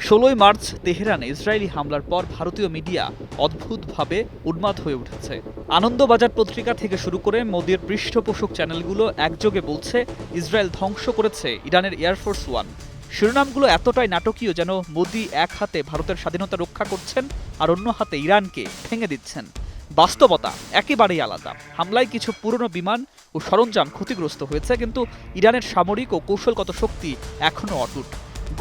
16 March তেহরানে Israeli হামলার পর ভারতীয় মিডিয়া অদ্ভুতভাবে উন্মাদ হয়ে উঠেছে। আনন্দবাজার পত্রিকা থেকে শুরু করে মোদির পৃষ্ঠপোষক চ্যানেলগুলো একযোগে বলছে ইসরায়েল ধ্বংস করেছে ইরানের এয়ারফোর্স ওয়ান। শিরোনামগুলো এতটাই নাটকীয় যেন মোদি এক হাতে ভারতের স্বাধীনতা রক্ষা করছেন আর অন্য হাতে ইরানকে ভেঙে দিচ্ছেন। বাস্তবতা একেবারেই আলাদা। হামলায় কিছু পুরনো বিমান ও সরঞ্জাম ক্ষতিগ্রস্ত হয়েছে, কিন্তু ইরানের সামরিক ও কৌশলগত শক্তি এখনও অটুট।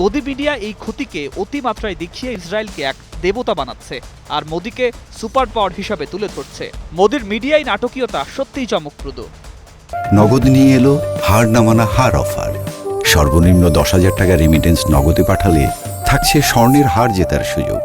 গদি মিডিয়া এই ক্ষতিকে অতিমাত্রায় দেখিয়ে ইসরায়েলকে এক দেবতা বানাচ্ছে আর মোদিকে সুপার পাওয়ার হিসাবে তুলে ধরছে। মোদির মিডিয়ায় নাটকীয়তা সত্যিই চমকপ্রদ। নগদ নিয়ে এলো হার না মানা হার অফার। সর্বনিম্ন 10,000 টাকা রেমিটেন্স নগদে পাঠালে থাকছে স্বর্ণের হার জেতার সুযোগ।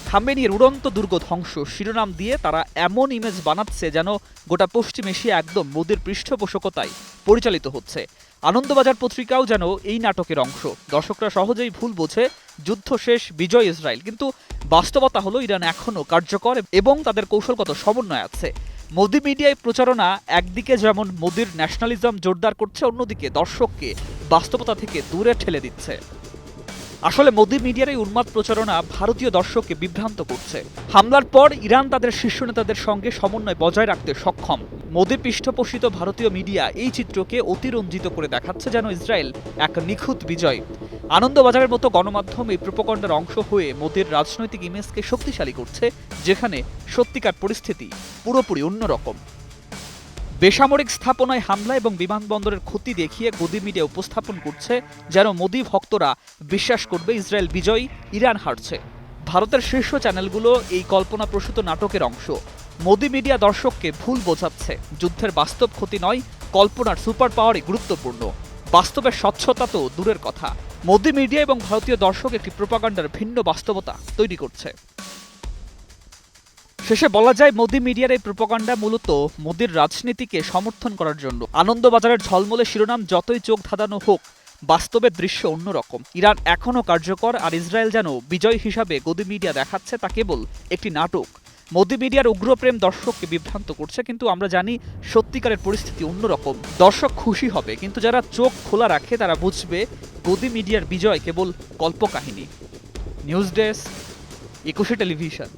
খামেনির উড়ন্ত দুর্গ ধ্বংস শিরোনাম দিয়ে তারা এমন ইমেজ বানাচ্ছে যেন গোটা পশ্চিম এশিয়া একদম মোদির পৃষ্ঠপোষকতায় পরিচালিত হচ্ছে। আনন্দবাজার পত্রিকাও যেন এই নাটকের অংশ। দর্শকরা সহজেই ভুল বোঝে যুদ্ধ শেষ, বিজয় ইসরায়েল, কিন্তু বাস্তবতা হলো ইরান এখনও কার্যকর এবং তাদের কৌশলগত সমন্বয় আছে। মোদি মিডিয়ায় প্রচারণা একদিকে যেমন মোদির ন্যাশনালিজম জোরদার করছে, অন্যদিকে দর্শককে বাস্তবতা থেকে দূরে ঠেলে দিচ্ছে। আসলে মোদি মিডিয়ার এই উন্মাদ প্রচারণা ভারতীয় দর্শককে বিভ্রান্ত করছে। হামলার পর ইরান তাদের শীর্ষ নেতাদের সঙ্গে সমন্বয় বজায় রাখতে সক্ষম। মোদি পৃষ্ঠপোষিত ভারতীয় মিডিয়া এই চিত্রকে অতিরঞ্জিত করে দেখাচ্ছে যেন ইসরায়েল এক নিখুঁত বিজয়। আনন্দবাজারের মতো গণমাধ্যম এই প্রোপাগান্ডার অংশ হয়ে মোদির রাজনৈতিক ইমেজকে শক্তিশালী করছে, যেখানে সত্যিকার পরিস্থিতি পুরোপুরি অন্যরকম। বেসামরিক স্থাপনায় হামলা এবং বিমানবন্দরের ক্ষতি দেখিয়ে গদি মিডিয়া উপস্থাপন করছে যেন মোদি ভক্তরা বিশ্বাস করবে ইসরায়েল বিজয়ী, ইরান হারছে। ভারতের শীর্ষ চ্যানেলগুলো এই কল্পনাপ্রসূত নাটকের অংশ। মোদি মিডিয়া দর্শককে ভুল বোঝাচ্ছে। যুদ্ধের বাস্তব ক্ষতি নয়, কল্পনার সুপার পাওয়ারই গুরুত্বপূর্ণ। বাস্তবের স্বচ্ছতা তো দূরের কথা। মোদি মিডিয়া এবং ভারতীয় দর্শক একটি প্রোপাগান্ডার ভিন্ন বাস্তবতা তৈরি করছে। শেষে বলা যায়, মোদি মিডিয়ার এই প্রোপাগান্ডা মূলত মোদির রাজনীতিকে সমর্থন করার জন্য। আনন্দবাজারের ঝলমলে শিরোনাম যতই চোখ ধাঁধানো হোক, বাস্তবের দৃশ্য অন্যরকম। ইরান এখনও কার্যকর আর ইসরায়েল যেন বিজয় হিসাবে গদি মিডিয়া দেখাচ্ছে তা কেবল একটি নাটক। মোদি মিডিয়ার উগ্রপ্রেম দর্শককে বিভ্রান্ত করছে, কিন্তু আমরা জানি সত্যিকারের পরিস্থিতি অন্যরকম। দর্শক খুশি হবে, কিন্তু যারা চোখ খোলা রাখে তারা বুঝবে গদি মিডিয়ার বিজয় কেবল কল্পকাহিনী। News desk, 21 television.